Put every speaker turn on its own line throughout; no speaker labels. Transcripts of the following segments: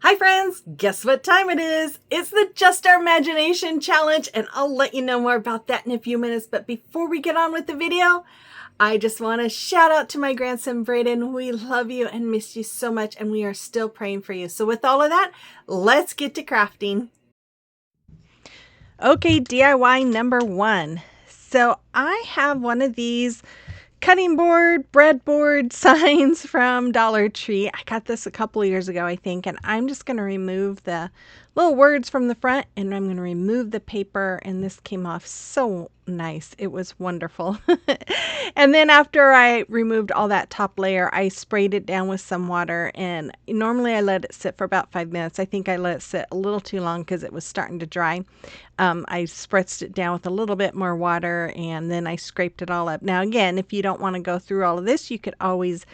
Hi friends, guess what time it is? It's the Just Our Imagination Challenge, and I'll let you know more about that in a few minutes. But before we get on with the video, I just want to shout out to my grandson Braden. We love you and miss you so much, and we are still praying for you. So with all of that, let's get to crafting. Okay, DIY number one. So I have one of these cutting board, breadboard signs from Dollar Tree. I got this a couple of years ago, I think, and I'm just going to remove the little words from the front, and I'm going to remove the paper, and this came off so nice. It was wonderful. And then after I removed all that top layer, I sprayed it down with some water, and normally I let it sit for about 5 minutes. I think I let it sit a little too long because it was starting to dry. I spritzed it down with a little bit more water, and then I scraped it all up. Now again, if you don't want to go through all of this, you could always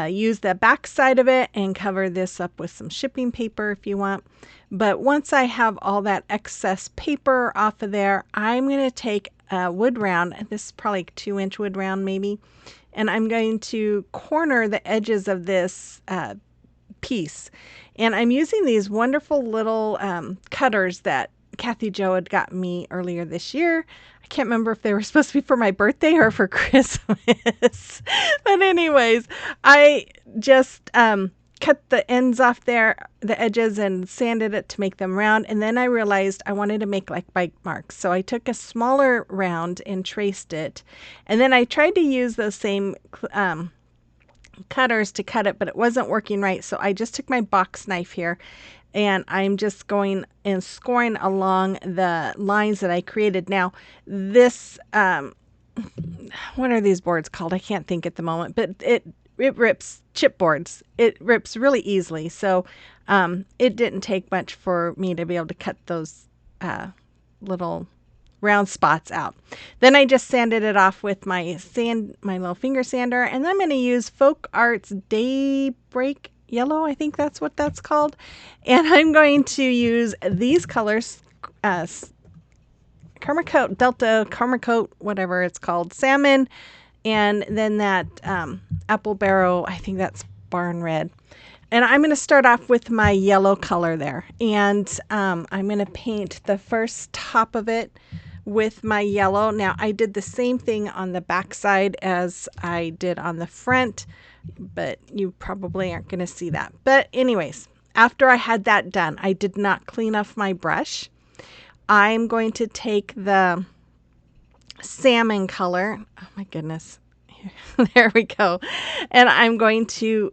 use the back side of it and cover this up with some shipping paper if you want. But once I have all that excess paper off of there, I'm going to take a wood round. This is probably a 2-inch wood round maybe. And I'm going to corner the edges of this piece. And I'm using these wonderful little cutters that Kathy Jo had gotten me earlier this year. I can't remember if they were supposed to be for my birthday or for Christmas. But anyways, I just cut the ends off there, the edges, and sanded it to make them round. And then I realized I wanted to make like bite marks. So I took a smaller round and traced it. And then I tried to use those same cutters to cut it, but it wasn't working right. So I just took my box knife here, and I'm just going and scoring along the lines that I created. Now, this, what are these boards called? I can't think at the moment, but it rips chipboards. It rips really easily. So it didn't take much for me to be able to cut those little round spots out. Then I just sanded it off with my little finger sander, and I'm going to use Folk Arts Daybreak Yellow. I think that's what that's called. And I'm going to use these colors, Karma Coat, Delta Karma Coat, whatever it's called, salmon, and then that apple barrel, I think that's barn red. And I'm going to start off with my yellow color there. And I'm going to paint the first top of it with my yellow. Now, I did the same thing on the back side as I did on the front, but you probably aren't going to see that. But anyways, after I had that done, I did not clean off my brush. I'm going to take the salmon color. Oh my goodness. There we go. And I'm going to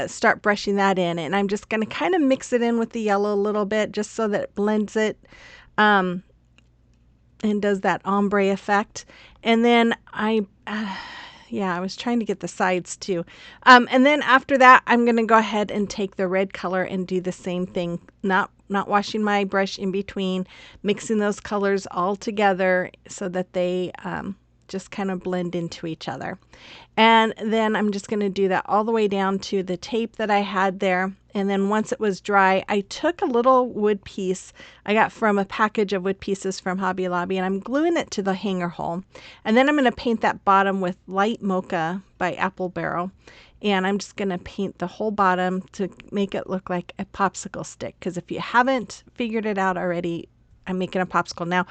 start brushing that in, and I'm just going to kind of mix it in with the yellow a little bit just so that it blends it and does that ombre effect. And then I was trying to get the sides too. And then after that, I'm going to go ahead and take the red color and do the same thing, not washing my brush in between, mixing those colors all together so that they just kind of blend into each other. And then I'm just going to do that all the way down to the tape that I had there. And then once it was dry, I took a little wood piece I got from a package of wood pieces from Hobby Lobby, and I'm gluing it to the hanger hole. And then I'm going to paint that bottom with Light Mocha by Apple Barrel. And I'm just going to paint the whole bottom to make it look like a popsicle stick. Because if you haven't figured it out already, I'm making a popsicle. Now,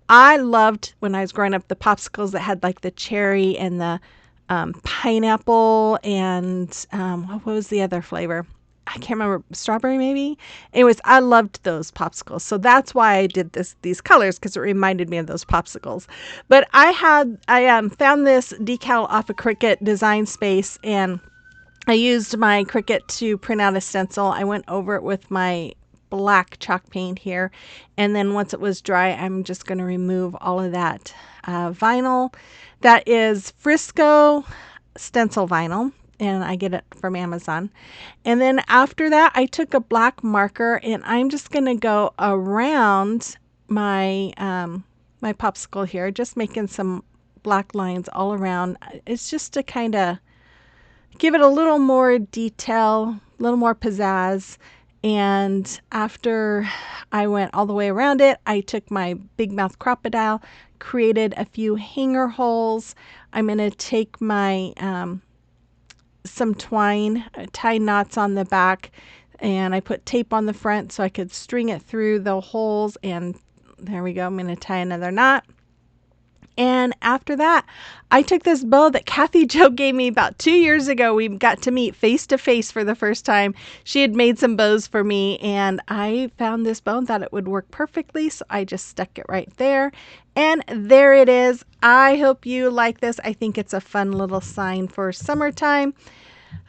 I loved, when I was growing up, the popsicles that had like the cherry and the pineapple and what was the other flavor? I can't remember. Strawberry maybe? Anyways, I loved those popsicles. So that's why I did these colors, because it reminded me of those popsicles. But I found this decal off of Cricut Design Space, and I used my Cricut to print out a stencil. I went over it with my black chalk paint here, and then once it was dry, I'm just going to remove all of that vinyl. That is Frisco stencil vinyl, and I get it from Amazon. And then after that, I took a black marker, and I'm just going to go around my my popsicle here, just making some black lines all around. It's just to kind of give it a little more detail, a little more pizzazz. And after I went all the way around it, I took my big mouth crocodile, created a few hanger holes. I'm going to take my some twine, tie knots on the back, and I put tape on the front so I could string it through the holes, and there we go. I'm going to tie another knot. And after that, I took this bow that Kathy Jo gave me about 2 years ago. We got to meet face to face for the first time. She had made some bows for me, and I found this bow and thought it would work perfectly. So I just stuck it right there. And there it is. I hope you like this. I think it's a fun little sign for summertime.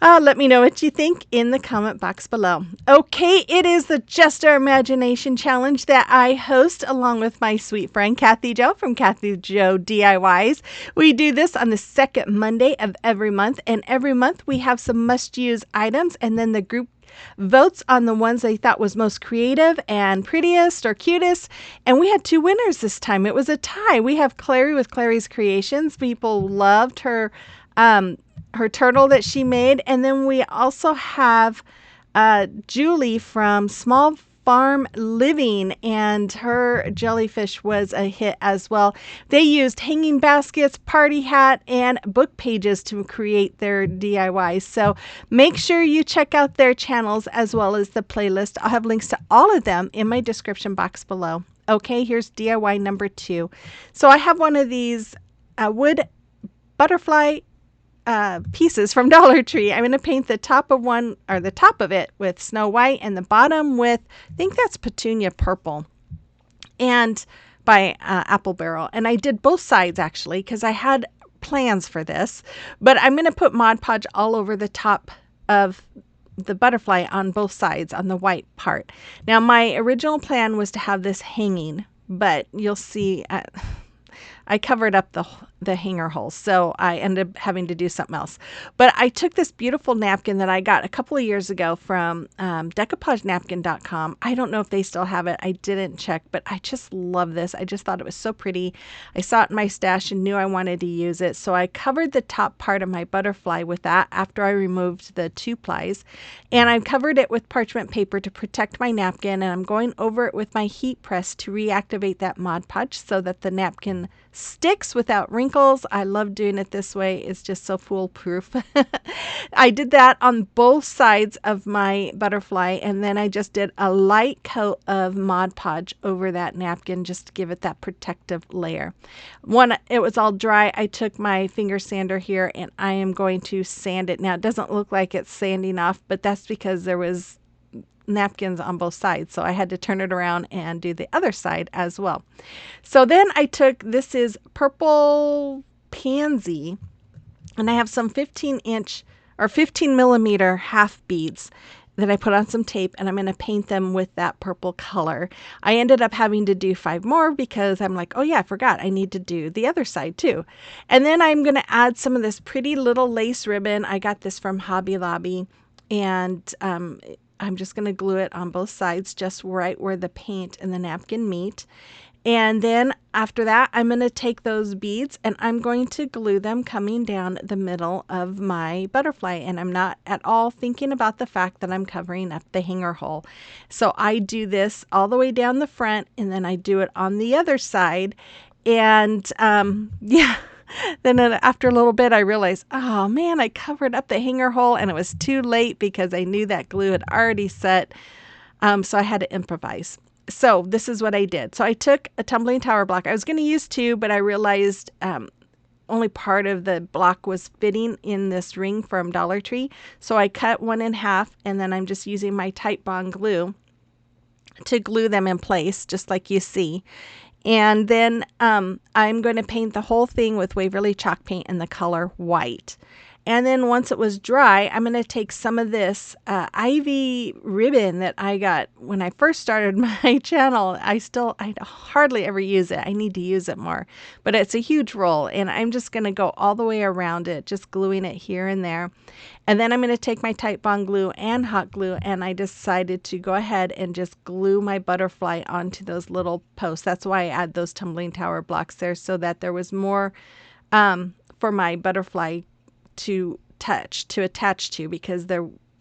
Let me know what you think in the comment box below. Okay, it is the Just Our Imagination Challenge that I host along with my sweet friend Kathy Jo from Kathy Jo DIYs. We do this on the second Monday of every month, and every month we have some must-use items, and then the group votes on the ones they thought was most creative and prettiest or cutest. And we had 2 winners this time. It was a tie. We have Clary with Clary's Creations. People loved her turtle that she made. And then we also have Julie from Small Farm Living, and her jellyfish was a hit as well. They used hanging baskets, party hat, and book pages to create their DIYs. So make sure you check out their channels as well as the playlist. I'll have links to all of them in my description box below. Okay, here's DIY number 2. So I have one of these wood butterfly pieces from Dollar Tree. I'm going to paint the top of one, or the top of it, with Snow White, and the bottom with, I think that's Petunia Purple, and by Apple Barrel. And I did both sides actually because I had plans for this, but I'm going to put Mod Podge all over the top of the butterfly on both sides on the white part. Now my original plan was to have this hanging, but you'll see I covered up the hanger holes, so I ended up having to do something else. But I took this beautiful napkin that I got a couple of years ago from decoupagenapkin.com. I don't know if they still have it. I didn't check, but I just love this. I just thought it was so pretty. I saw it in my stash and knew I wanted to use it, so I covered the top part of my butterfly with that after I removed the 2 plies. And I covered it with parchment paper to protect my napkin, and I'm going over it with my heat press to reactivate that Mod Podge so that the napkin sticks without wrinkles. I love doing it this way. It's just so foolproof. I did that on both sides of my butterfly, and then I just did a light coat of Mod Podge over that napkin just to give it that protective layer. When it was all dry, I took my finger sander here and I am going to sand it. Now it doesn't look like it's sanding off, but that's because there was napkins on both sides, so I had to turn it around and do the other side as well. So then I took, this is Purple Pansy, and I have some 15-inch or 15 millimeter half beads that I put on some tape, and I'm going to paint them with that purple color. I ended up having to do 5 more because I'm like, oh yeah, I forgot I need to do the other side too. And then I'm going to add some of this pretty little lace ribbon. I got this from Hobby Lobby, and I'm just going to glue it on both sides, just right where the paint and the napkin meet. And then after that, I'm going to take those beads and I'm going to glue them coming down the middle of my butterfly. And I'm not at all thinking about the fact that I'm covering up the hanger hole. So I do this all the way down the front, and then I do it on the other side. And yeah. Then after a little bit, I realized, oh man, I covered up the hanger hole, and it was too late because I knew that glue had already set. So I had to improvise. So this is what I did. So I took a tumbling tower block. I was going to use 2, but I realized only part of the block was fitting in this ring from Dollar Tree. So I cut one in half, and then I'm just using my Titebond glue to glue them in place, just like you see. And then I'm going to paint the whole thing with Waverly chalk paint in the color white. And then once it was dry, I'm going to take some of this ivy ribbon that I got when I first started my channel. I hardly ever use it. I need to use it more. But it's a huge roll, and I'm just going to go all the way around it, just gluing it here and there. And then I'm going to take my Titebond glue and hot glue, and I decided to go ahead and just glue my butterfly onto those little posts. That's why I add those tumbling tower blocks there, so that there was more for my butterfly to attach to, because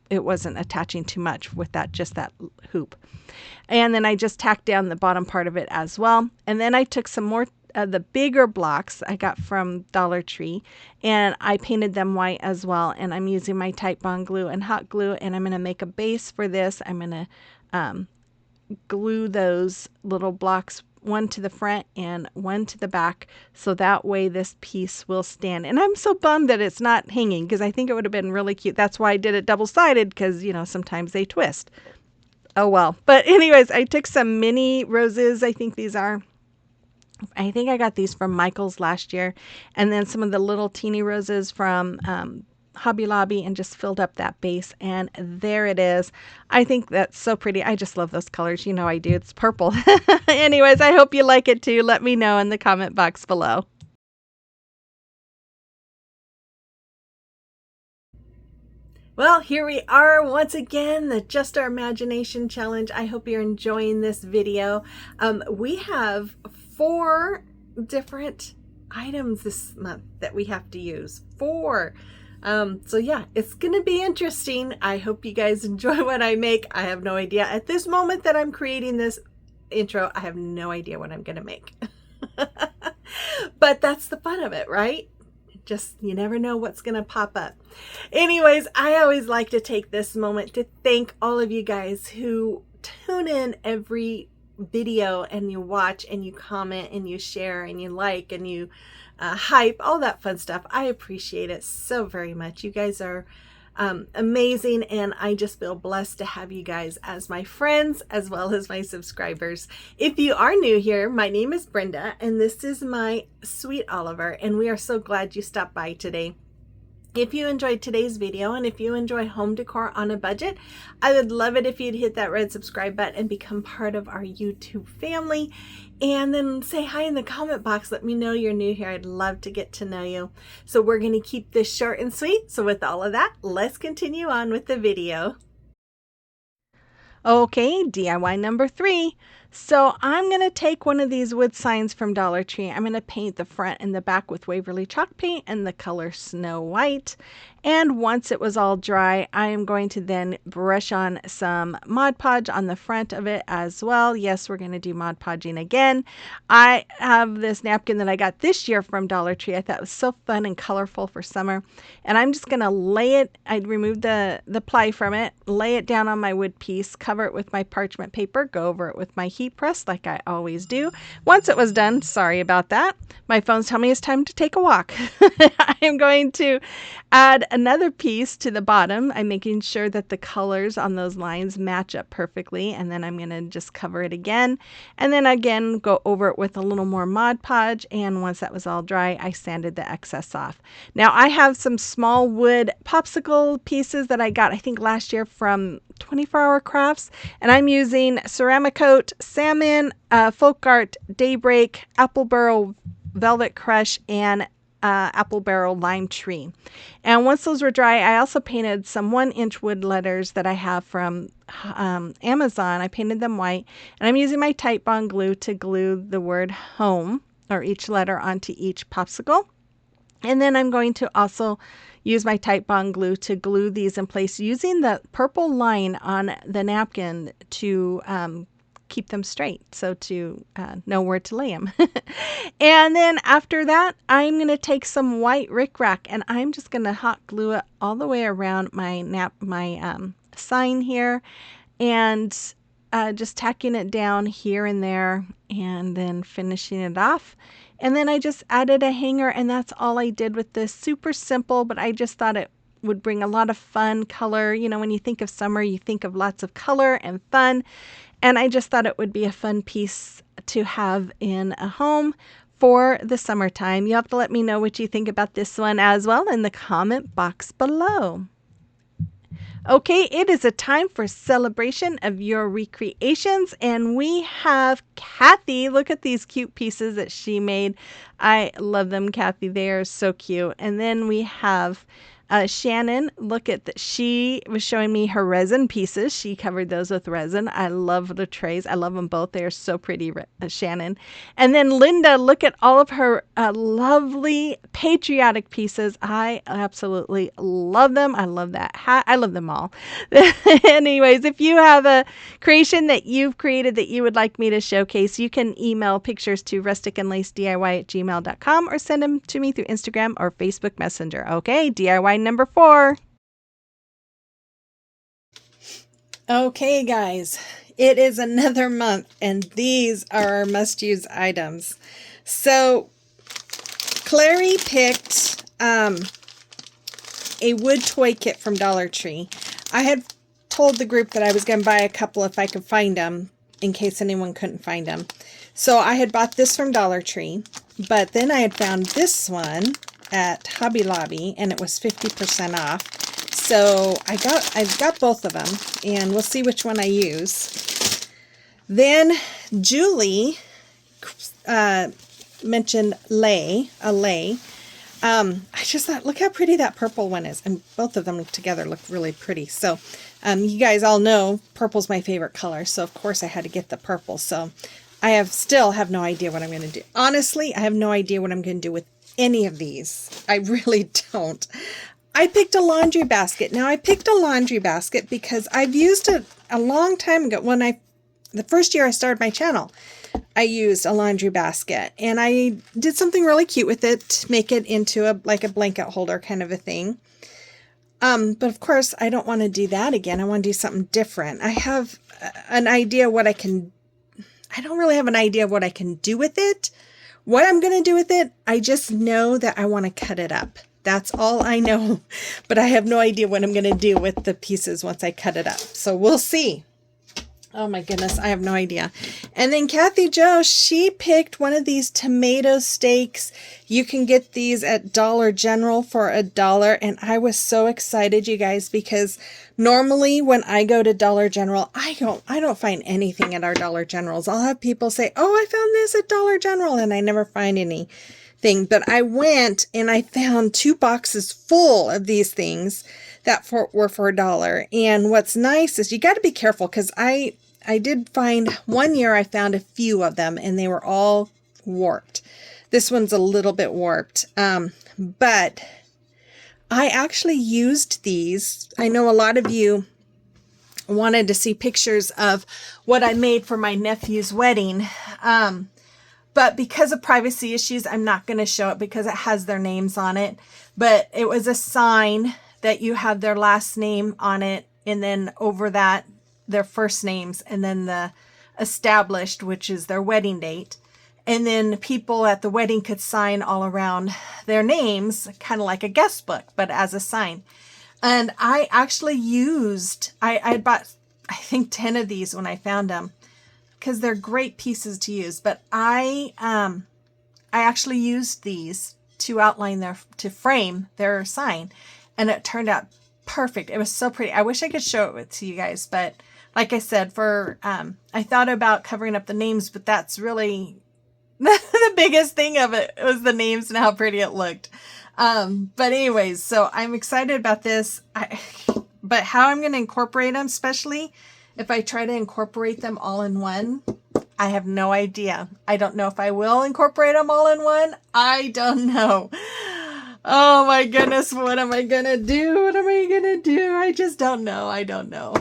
it wasn't attaching too much with just that hoop. And then I just tacked down the bottom part of it as well. And then I took some more the bigger blocks I got from Dollar Tree, and I painted them white as well. And I'm using my Tite Bond glue and hot glue, and I'm going to make a base for this. I'm going to glue those little blocks, one to the front and one to the back, so that way this piece will stand. And I'm so bummed that it's not hanging, because I think it would have been really cute. That's why I did it double-sided, because sometimes they twist. Oh well. But anyways, I took some mini roses. I think I got these from Michael's last year, and then some of the little teeny roses from Hobby Lobby, and just filled up that base, and there it is. I think that's so pretty. I just love those colors. I do. It's purple. Anyways, I hope you like it too. Let me know in the comment box below. Well, here we are once again, the Just Our Imagination Challenge. I hope you're enjoying this video. We have 4 different items this month that we have to use. 4. So yeah, it's going to be interesting. I hope you guys enjoy what I make. I have no idea. At this moment that I'm creating this intro, I have no idea what I'm going to make. But that's the fun of it, right? Just, you never know what's going to pop up. Anyways, I always like to take this moment to thank all of you guys who tune in every video, and you watch and you comment and you share and you like and you hype, all that fun stuff. I appreciate it so very much. You guys are amazing, and I just feel blessed to have you guys as my friends as well as my subscribers. If you are new here, my name is Brenda, and this is my sweet Oliver, and we are so glad you stopped by today. If you enjoyed today's video, and if you enjoy home decor on a budget, I would love it if you'd hit that red subscribe button and become part of our YouTube family. And then say hi in the comment box. Let me know you're new here. I'd love to get to know you. So we're going to keep this short and sweet. So with all of that, let's continue on with the video. Okay, DIY number 3. So I'm going to take one of these wood signs from Dollar Tree. I'm going to paint the front and the back with Waverly chalk paint and the color Snow White. And once it was all dry, I am going to then brush on some Mod Podge on the front of it as well. Yes, we're going to do Mod Podging again. I have this napkin that I got this year from Dollar Tree. I thought it was so fun and colorful for summer. And I'm just going to lay it, I'd remove the ply from it, lay it down on my wood piece, cover it with my parchment paper, go over it with my heat press like I always do. Once it was done, sorry about that, my phone's telling me it's time to take a walk. I am going to add another piece to the bottom. I'm making sure that the colors on those lines match up perfectly, and then I'm going to just cover it again, and then again go over it with a little more Mod Podge, and once that was all dry, I sanded the excess off. Now I have some small wood popsicle pieces that I got I think last year from 24 Hour Crafts, and I'm using Ceramic Coat, Salmon, Folk Art, Daybreak, Apple Barrel Velvet Crush, and Apple Barrel Lime Tree. And once those were dry, I also painted some 1-inch wood letters that I have from Amazon. I painted them white, and I'm using my Tite Bond glue to glue the word home, or each letter, onto each popsicle. And then I'm going to also use my Tite Bond glue to glue these in place, using the purple line on the napkin to keep them straight, so to know where to lay them. And then after that, I'm going to take some white rickrack, and I'm just going to hot glue it all the way around my sign here, and just tacking it down here and there, and then finishing it off. And then I just added a hanger, and that's all I did with this. Super simple, but I just thought it would bring a lot of fun color. When you think of summer, you think of lots of color and fun. And I just thought it would be a fun piece to have in a home for the summertime. You have to let me know what you think about this one as well in the comment box below. Okay, it is a time for celebration of your recreations, and we have Kathy. Look at these cute pieces that she made. I love them, Kathy. They are so cute. And then we have Shannon, look at that. She was showing me her resin pieces. She covered those with resin. I love the trays. I love them both. They are so pretty, Shannon. And then Linda, look at all of her lovely patriotic pieces. I absolutely love them. I love that hat. I love them all. Anyways, if you have a creation that you've created that you would like me to showcase, you can email pictures to rusticandlacediy@gmail.com or send them to me through Instagram or Facebook Messenger. Okay, DIY number 4. Okay, guys, it is another month, and these are our must-use items. So, Clary picked a wood toy kit from Dollar Tree. I had told the group that I was going to buy a couple if I could find them, in case anyone couldn't find them. So I had bought this from Dollar Tree, but then I had found this one at Hobby Lobby, and it was 50% off. So I've got both of them, and we'll see which one I use. Then Julie mentioned a lei. I just thought, look how pretty that purple one is, and both of them together look really pretty. So you guys all know purple's my favorite color, so of course I had to get the purple. So I still have no idea what I'm going to do. Honestly, I have no idea what I'm going to do with any of these. I really don't. I picked a laundry basket. Now I picked a laundry basket because I've used it a long time ago. The first year I started my channel, I used a laundry basket, and I did something really cute with it to make it into like a blanket holder kind of a thing. But of course I don't want to do that again. I want to do something different. I have an idea what I don't really have an idea of what I can do with it. What I'm going to do with it, I just know that I want to cut it up. That's all I know. But I have no idea what I'm going to do with the pieces once I cut it up. So we'll see. Oh my goodness, I have no idea. And then Kathy Jo, she picked one of these tomato steaks. You can get these at Dollar General for $1. And I was so excited, you guys, because normally when I go to Dollar General, I don't find anything at our Dollar Generals. I'll have people say, oh, I found this at Dollar General, and I never find anything. But I went and I found 2 boxes full of these things that were for $1. And what's nice is you got to be careful, because I did find one year I found a few of them and they were all warped. This one's a little bit warped, but I actually used these. I know a lot of you wanted to see pictures of what I made for my nephew's wedding, but because of privacy issues, I'm not going to show it because it has their names on it. But it was a sign that you have their last name on it, and then over that, their first names, and then the established, which is their wedding date. And then people at the wedding could sign all around their names, kind of like a guest book, but as a sign. And I actually I bought, I think, 10 of these when I found them, because they're great pieces to use. But I actually used these to to frame their sign. And it turned out perfect. It was so pretty. I wish I could show it to you guys, but like I said, I thought about covering up the names, but that's really the biggest thing of it was the names and how pretty it looked. But anyways, so I'm excited about this. But how I'm going to incorporate them, especially if I try to incorporate them all in one, I have no idea. I don't know if I will incorporate them all in one. I don't know. Oh my goodness, what am I gonna do? What am I gonna do? I just don't know. I don't know.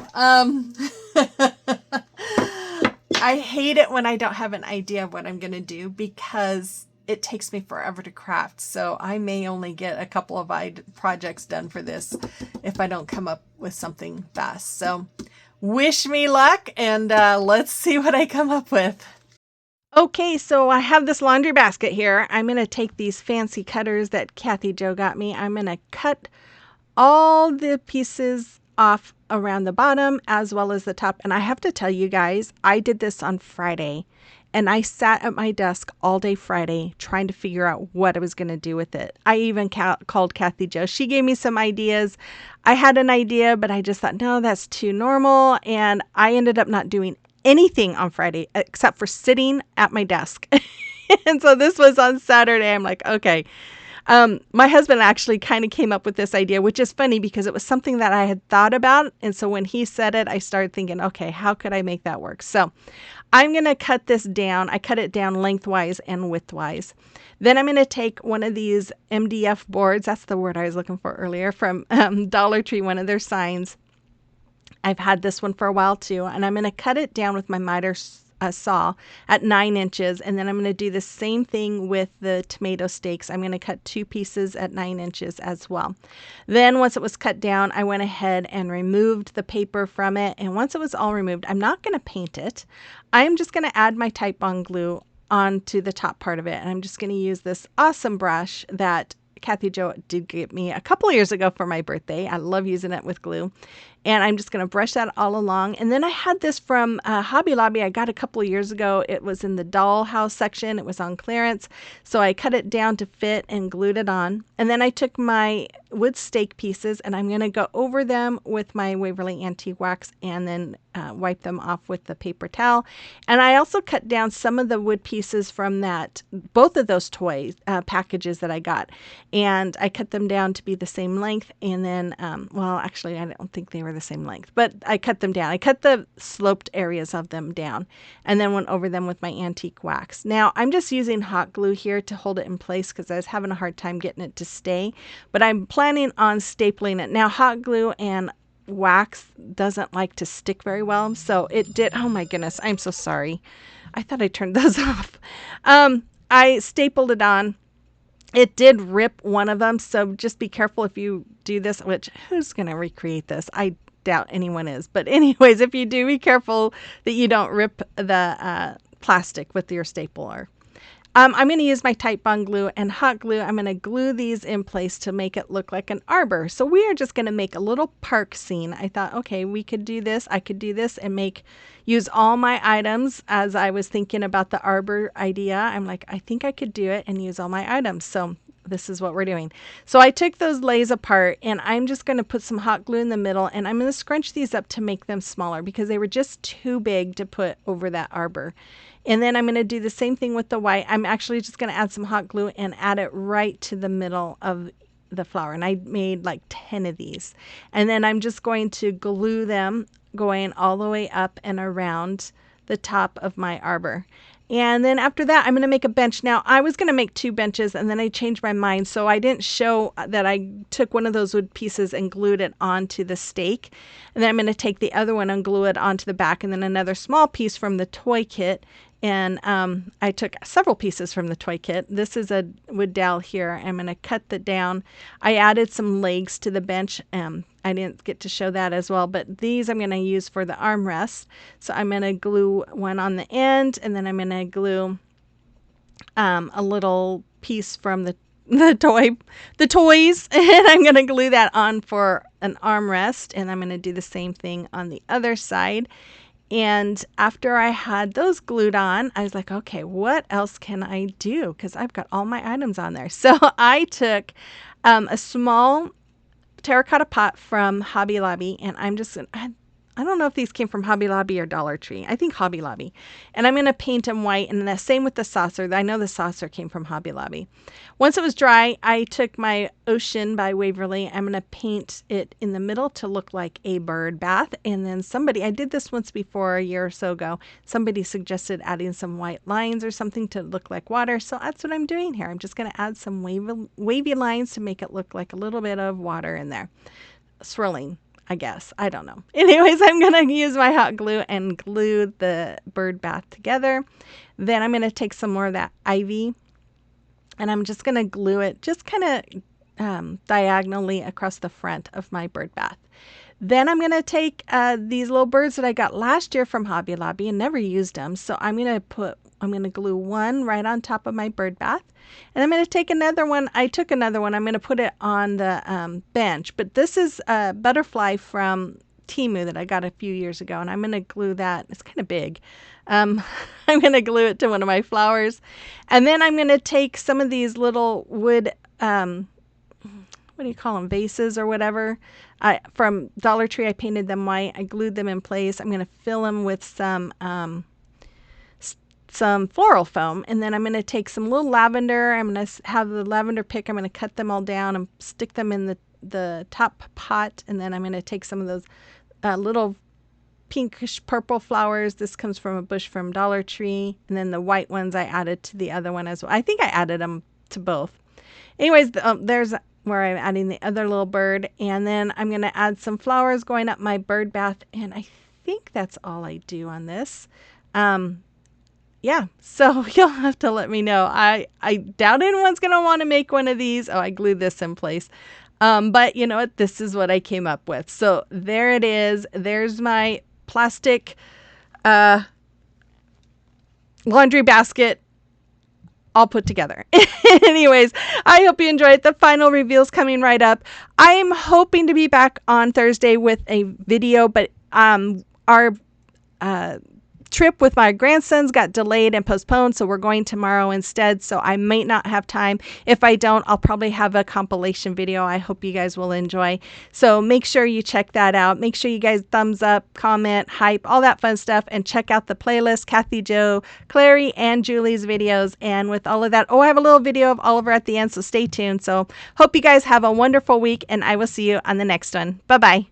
I hate it when I don't have an idea of what I'm gonna do, because it takes me forever to craft. So I may only get a couple of projects done for this if I don't come up with something fast. So wish me luck, and let's see what I come up with. Okay, so I have this laundry basket here. I'm going to take these fancy cutters that Kathy Jo got me. I'm going to cut all the pieces off around the bottom as well as the top. And I have to tell you guys, I did this on Friday, and I sat at my desk all day Friday trying to figure out what I was going to do with it. I even called Kathy Jo. She gave me some ideas. I had an idea, but I just thought, no, that's too normal. And I ended up not doing anything on Friday except for sitting at my desk. And so this was on Saturday. I'm like, okay, My husband actually kind of came up with this idea, which is funny because it was something that I had thought about. And so when he said it, I started thinking, okay, how could I make that work? So I'm going to cut this down. I cut it down lengthwise and widthwise. Then I'm going to take one of these MDF boards. That's the word I was looking for earlier, from Dollar Tree, one of their signs. I've had this one for a while too, and I'm going to cut it down with my miter saw at 9 inches, and then I'm going to do the same thing with the tomato stakes. I'm going to cut 2 pieces at 9 inches as well. Then once it was cut down, I went ahead and removed the paper from it, and once it was all removed, I'm not going to paint it. I'm just going to add my Tite Bond glue onto the top part of it, and I'm just going to use this awesome brush that Kathy Jo did give me a couple of years ago for my birthday. I love using it with glue. And I'm just going to brush that all along. And then I had this from Hobby Lobby. I got a couple of years ago. It was in the dollhouse section. It was on clearance. So I cut it down to fit and glued it on. And then I took my wood stake pieces and I'm going to go over them with my Waverly Antique Wax and then wipe them off with the paper towel. And I also cut down some of the wood pieces from both of those toy packages that I got. And I cut them down to be the same length. And then, well, actually, I don't think they were the same length, but I cut them down. I cut the sloped areas of them down and then went over them with my antique wax. Now, I'm just using hot glue here to hold it in place because I was having a hard time getting it to stay, but I'm planning on stapling it. Now, hot glue and wax doesn't like to stick very well, so it did. Oh my goodness, I'm so sorry. I thought I turned those off. I stapled it on. It did rip one of them, so just be careful if you do this, which who's going to recreate this? I doubt anyone is. But anyways, if you do, be careful that you don't rip the plastic with your stapler. I'm going to use my Tite Bond glue and hot glue. I'm going to glue these in place to make it look like an arbor. So we are just going to make a little park scene. I thought, okay, we could do this. I could do this and use all my items. As I was thinking about the arbor idea, I'm like, I think I could do it and use all my items. So this is what we're doing. So I took those lays apart and I'm just going to put some hot glue in the middle and I'm going to scrunch these up to make them smaller because they were just too big to put over that arbor. And then I'm going to do the same thing with the white. I'm actually just going to add some hot glue and add it right to the middle of the flower. And I made like 10 of these. And then I'm just going to glue them going all the way up and around the top of my arbor. And then after that, I'm going to make a bench. Now, I was going to make 2 benches, and then I changed my mind. So I didn't show that I took one of those wood pieces and glued it onto the stake. And then I'm going to take the other one and glue it onto the back, and then another small piece from the toy kit. And I took several pieces from the toy kit. This is a wood dowel here. I'm going to cut that down. I added some legs to the bench. I didn't get to show that as well, but these I'm going to use for the armrest. So I'm going to glue one on the end, and then I'm going to glue a little piece from the toys, and I'm going to glue that on for an armrest, and I'm going to do the same thing on the other side. And after I had those glued on, I was like, okay, what else can I do? Because I've got all my items on there. So I took a small terracotta pot from Hobby Lobby, and I don't know if these came from Hobby Lobby or Dollar Tree. I think Hobby Lobby. And I'm going to paint them white, and the same with the saucer. I know the saucer came from Hobby Lobby. Once it was dry, I took my Ocean by Waverly. I'm going to paint it in the middle to look like a bird bath. And then I did this once before a year or so ago. Somebody suggested adding some white lines or something to look like water. So that's what I'm doing here. I'm just going to add some wavy lines to make it look like a little bit of water in there. Swirling, I guess. I don't know. Anyways, I'm going to use my hot glue and glue the bird bath together. Then I'm going to take some more of that ivy and I'm just going to glue it just kind of diagonally across the front of my bird bath. Then I'm going to take these little birds that I got last year from Hobby Lobby and never used them. So I'm going to glue one right on top of my bird bath. And I'm going to take another one. I took another one. I'm going to put it on the bench. But this is a butterfly from Temu that I got a few years ago. And I'm going to glue that. It's kind of big. I'm going to glue it to one of my flowers. And then I'm going to take some of these little wood, what do you call them, vases or whatever. From Dollar Tree, I painted them white. I glued them in place. I'm going to fill them with some some floral foam, and then I'm going to take some little lavender. I'm going to have the lavender pick. I'm going to cut them all down and stick them in the top pot, and then I'm going to take some of those little pinkish purple flowers. This comes from a bush from Dollar Tree, and then the white ones I added to the other one as well. I think I added them to both. Anyways, there's where I'm adding the other little bird, and then I'm going to add some flowers going up my bird bath, and I think that's all I do on this. Yeah, so you'll have to let me know. I doubt anyone's going to want to make one of these. Oh, I glued this in place. But you know what? This is what I came up with. So there it is. There's my plastic laundry basket all put together. Anyways, I hope you enjoyed. The final reveal's coming right up. I'm hoping to be back on Thursday with a video, but our trip with my grandsons got delayed and postponed, so we're going tomorrow instead, so I might not have time. If I don't, I'll probably have a compilation video I hope you guys will enjoy. So make sure you check that out. Make sure you guys thumbs up, comment, hype, all that fun stuff, and check out the playlist, Kathy, Joe, Clary, and Julie's videos. And with all of that, I have a little video of Oliver at the end, so stay tuned. So hope you guys have a wonderful week, and I will see you on the next one. Bye-bye.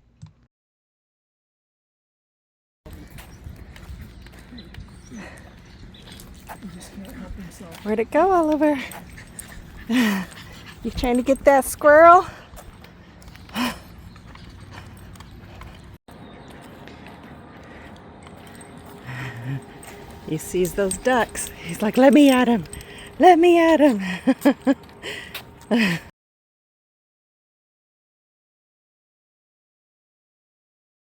Where'd it go, Oliver? You trying to get that squirrel? He sees those ducks. He's like, let me at him. Let me at him.